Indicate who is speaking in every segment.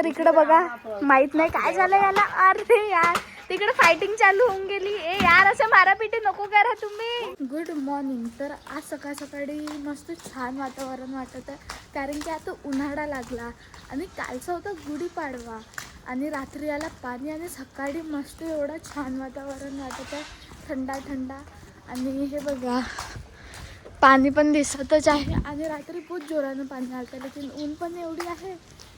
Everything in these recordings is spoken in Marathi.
Speaker 1: तर इकडे बघा, माहित नाही काय झालं याला. अरे यार तिकडे फायटिंग चालू होऊन गेली. ए यार असं मारापिटी नको करा तुम्ही. Good morning. तर आज सकाळ सकाळी मस्त छान वातावरण वाटत आहे, कारण की आता उन्हाळा लागला आणि कालचा होता गुढीपाडवा आणि रात्री आला पाणी आणि सकाळी मस्त एवढं छान वातावरण वाटत आहे, थंडा थंडा. आणि हे बघा पाणी पण दिसतच आहे आणि रात्री खूप जोरानं पाणी आलं, लेकिन ऊन पण एवढी आहे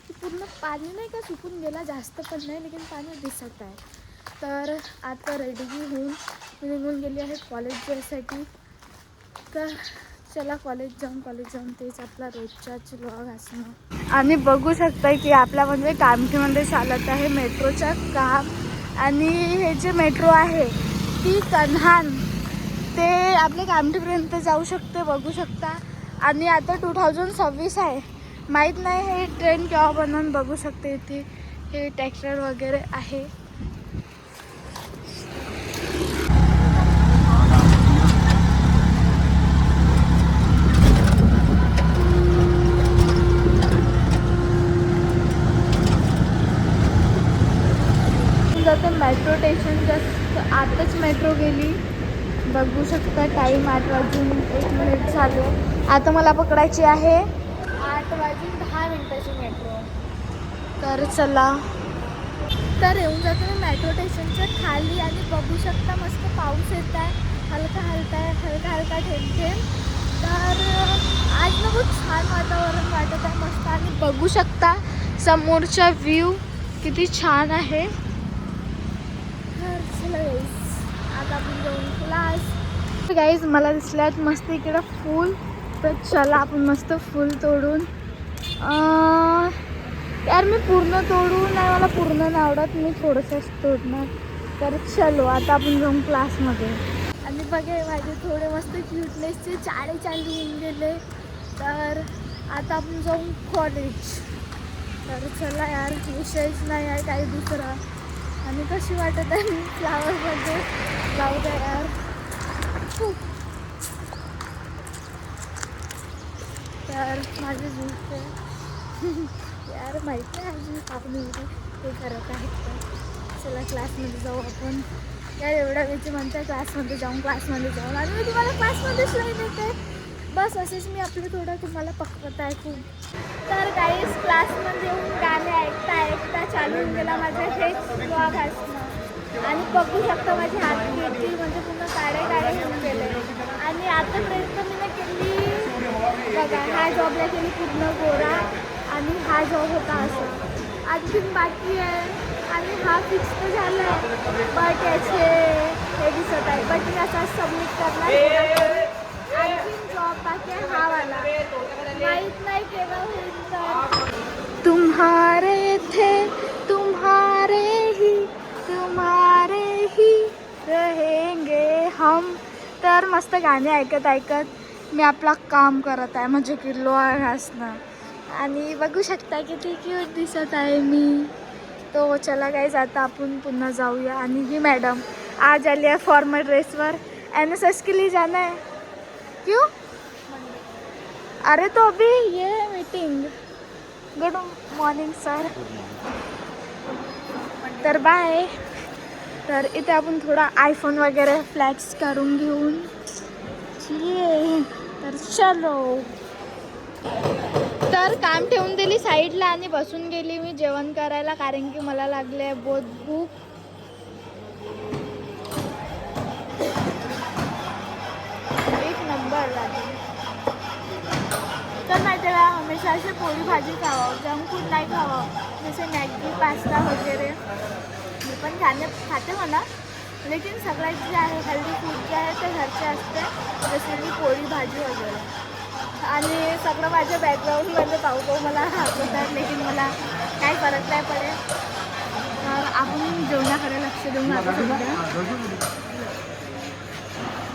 Speaker 1: की पूर्ण पाणी नाही का सुकून गेला, जास्त पण नाही, लेकिन पाणी दिसत आहे. तर आता रेडी होऊन निघून गेली आहे कॉलेज जायसाठी. तर चला कॉलेज जाऊन तेच आपला रोजचाच व्लॉग असणं. आणि बघू शकताय की आपल्या म्हणजे कामठीमध्ये चालत आहे मेट्रोचं काम. आणि हे जे मेट्रो आहे ती कन्हान ते आपल्या कामठीपर्यंत जाऊ शकते, बघू शकता. आणि आता 2026 आहे, माहीत नाही हे ट्रेन केव्हा बनवून. बघू शकते इथे हे ट्रॅक्टर वगैरे आहे. जाते मेट्रो स्टेशन, जस्ट आताच मेट्रो गेली. बघू शकता टाईम 8:01 झाले. आता मला पकडायची आहे 8:10 मेट्रो. तर चला. तर येऊन जातो मी मेट्रो स्टेशनच्या खाली आणि बघू शकता मस्त पाऊस येत आहे, हलका हलका थेंब थेंब. तर आज ना खूप छान वातावरण वाटत आहे मस्त. आणि बघू शकता समोरचा व्ह्यू किती छान आहे. तर चला गाईज, आता आपण जाऊन क्लास. गाईज मला दिसल्यात मस्त इकडं फूल, तर चला आपण मस्त फूल तोडून. यार मी पूर्ण तोडू नाही, मला पूर्ण नाही आवडत, मी थोडंसंच तोडणार. तर चलो आता आपण जाऊन क्लासमध्ये. आणि बघा माझे थोडे मस्त क्यूटनेसचे चाळे चालू होऊन गेले. तर आता आपण जाऊन कॉलेज. तर चला यार, विषयच नाही आहे काही दुसरा. आणि कशी वाटत आहे मी फ्लावरमध्ये, जाऊ द्या यार. तर माझे झूट यार माहीत नाही अजून आपण हे करत आहेत. तर चला क्लासमध्ये जाऊ आपण. यार एवढ्या वेळची म्हणते क्लासमध्ये जाऊन आणि मी तुम्हाला क्लासमध्येच नाही देते. बस असेच मी आपलं थोडं तुम्हाला पकवत आहे खूप. तर काहीच क्लासमध्ये येऊन गाणे ऐकता चालू होऊन गेला माझं हेच व्लॉग असणं. आणि बघू शकता माझी हात किती म्हणजे पूर्ण काळे होऊन गेले. आणि आतापर्यंत मी ना केली बघा, हा जॉबला केली पूर्ण गोरा आणि हा जॉब होता असं. आणखीन बाकी आहे आणि हा फिक्स तर झाला आहे, बट याचे हे दिसत आहे. बट मी असा सबमिट करणार. आणखीन जॉब बाकी आहे हा वाला, माहीत नाही केव्हा होईल. तर तुम्हारे थे तुम्हारे ही रहेंगे हम. तर मस्त गाणे ऐकत मी आपला काम करत आहे, म्हणजे की लोळ घासणं. आणि बघू शकता किती क्यूट दिसत आहे मी. तो चला गाईज आता आपण पुन्हा जाऊया. आणि ही मॅडम आज आली आहे फॉर्मल ड्रेसवर. NSS के लिए जाना है क्यों? अरे तो अभी ये है मीटिंग. Good morning sir. तर बाय. तर इथे आपण थोडा आयफोन वगैरे फ्लॅक्स करून घेऊन तर चलो. तर काम ठेवून दिली साईडला आणि बसून गेली मी जेवण करायला, कारण की मला लागले बहुत भूक. एक नंबर लागेल. तर माहिती आहे हमेशा अशी पोळी भाजी खावं, जंक फूड नाही खावं, जसे मॅगी पास्ता वगैरे. मी पण खाते म्हणा, लेकिन सगळ्यात जे आहे हेल्दी फूड जे आहे ते घरचे असते, जसे की पोळी भाजी वगैरे. आणि सगळं माझ्या बॅकग्राऊंडमध्ये पाहू मला हसवतात, लेकिन मला काही फरक नाही पडेल. तर आपण जेवणाकडे लक्ष देऊन आता सध्या.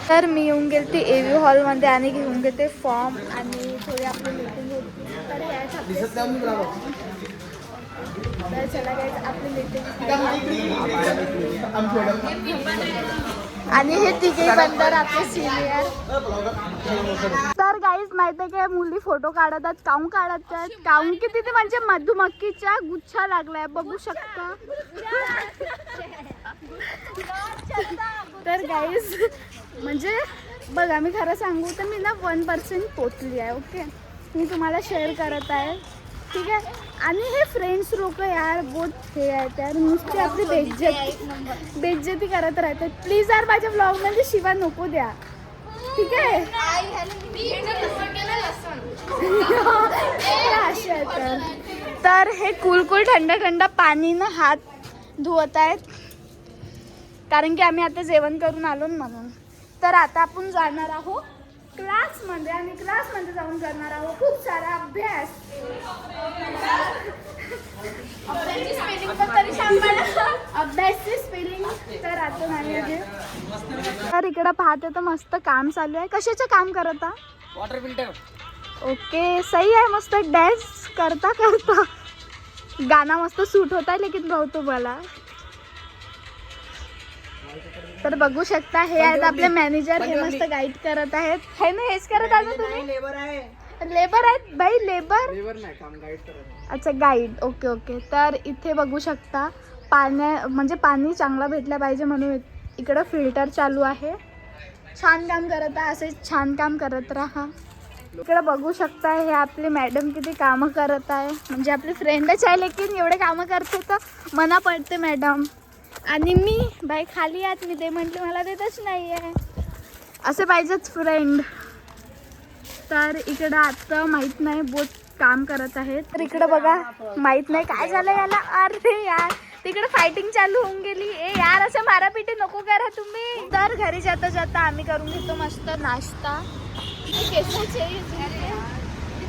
Speaker 1: तर मी येऊन गेले ते AV हॉलमध्ये आणि घेऊन घेते फॉर्म आणि थोडी आपली मीटिंग होती. तर चला गाईज आपली मीटिंग. आणि हे तिघे बंदर आपले सिनियर. तर काहीच माहिती आहे का, मुली फोटो काढतात काऊन काढतात काऊन की तिथे म्हणजे मधुमक्खीचा गुच्छा लागलाय बघू शकता. तर गाईज म्हणजे बघा मी खरं सांगू तर मी ना 1% पोचली आहे. ओके, मी तुम्हाला शेअर करत आहे, ठीक आहे. आणि हे फ्रेंड्स लोक यार बहुत हे आहेत यार, नुसते आपली बेइज्जती करत राहतात. प्लीज यार माझ्या ब्लॉगमध्ये शिवा नको द्या, ठीक आहे. तर हे कुल थंड पाणी ना हात धुवत आहेत कारण की आम्ही आता जेवण करून आलो म्हणून. तर आता आपण जाणार आहोत क्लासमध्ये आणि क्लासमध्ये जाऊन करणार आहोत खूप सारा अभ्यास. अभ्यासची स्पेलिंग तर आता नाही. तर इकडं पाहते तर मस्त काम चालू आहे. कशाचं काम करत आ?
Speaker 2: Water filter.
Speaker 1: ओके सही आहे, मस्त डॅन्स करता करता गाना मस्त सूट होत आहे लेकिन भाऊ मला. तर बघू शकता हे आहेत आपले मॅनेजर, हे मस्त गाईड करत आहेत. हे ना हेच करत आहे तुम्ही?
Speaker 2: लेबर आहे.
Speaker 1: लेबर आहेत बाई, लेबर
Speaker 2: नाही काम गाईड करत.
Speaker 1: अच्छा गाईड, ओके ओके. तर इथे बघू शकता म्हणजे पाणी चांगला भेटलं पाहिजे म्हणून इकडं फिल्टर चालू आहे. छान काम करत आहे, असे छान काम करत राहा. इकडे बघू शकता हे आपले मॅडम किती कामं करत आहे, म्हणजे आपली फ्रेंडच आहे लेकिन एवढे कामं करते तर मना पडते मॅडम. आणि मी बाई खाली आत मी ते म्हटलं मला देतच नाही आहे, असे पाहिजेच फ्रेंड. तर इकडं आता माहीत नाही बहुत काम करत आहेत. तर इकडं बघा माहीत नाही काय झालं याला. अरे यार तिकडे फायटिंग चालू होऊन गेली. ए यार असं मारापिटी नको करा तुम्ही. तर घरी जाता जाता आम्ही करून घेतो मस्त नाश्ता. केसाचे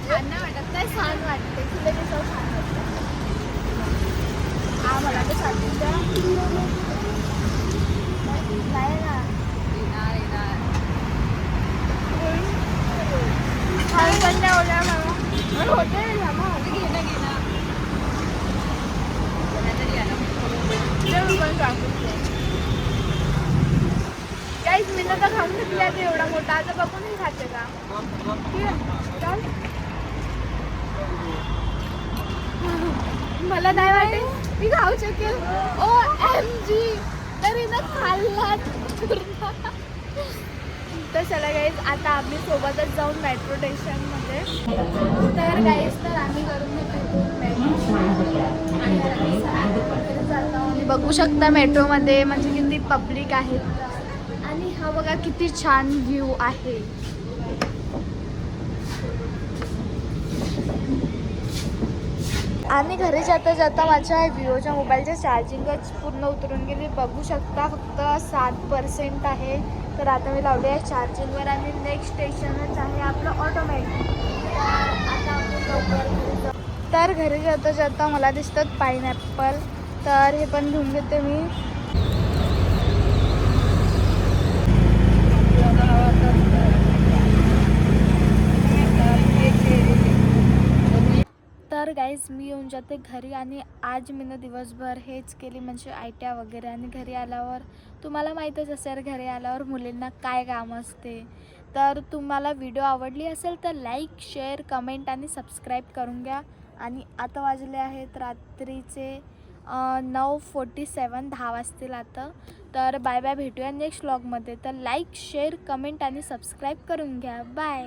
Speaker 1: छान नाही वाटत काय, छान वाटते तुला केस छान वाटतं. हा मला तर सांगितलं नाही ना ओल्या मला होते काहीच मी तर खाऊन घेतली आहे एवढा मोठा, आता बघूनही खाते का. मला नाही वाटत मी खाऊ शकेल. OMG तरी ना खाल्ला. तर चला गाईज आता आम्ही सोबतच जाऊन मेट्रो स्टेशनमध्ये. तर गाईज तर आम्ही करून घेतो आणि बघू शकता मेट्रोमध्ये म्हणजे किती पब्लिक आहेत. आणि हा बघा किती छान व्ह्यू आहे. आणि घरी जाता जाता माझ्या विवोच्या मोबाईलच्या चार्जिंगच पूर्ण उतरून गेली. बघू शकता फक्त 7% आहे. तर आता मी लावली आहे चार्जिंगवर आणि नेक्स्ट स्टेशनच आहे आपलं ऑटोमॅटिक. आता आपण लवकर तर घरी जाता जाता मला दिसतात पाईनॲपल, तर हे पण घेऊन घेते मी. तर गाईज मी येऊन जाते घरी आणि आज मी दिवसभर हेच केली म्हणजे आयट्या वगैरे. आणि घरी आल्यावर तुम्हाला माहीतच असेल घरी आल्यावर मुलींना काय काम असते. तर तुम्हाला व्हिडिओ आवडली असेल तर लाईक शेअर कमेंट आणि सबस्क्राईब करून घ्या. आणि आता वाजले आहेत रात्रीचे 9:47, 10 वाजतील आता. तर बाय बाय, भेटूया नेक्स्ट व्लॉगमध्ये. तर लाईक शेअर कमेंट आणि सबस्क्राईब करून घ्या. बाय.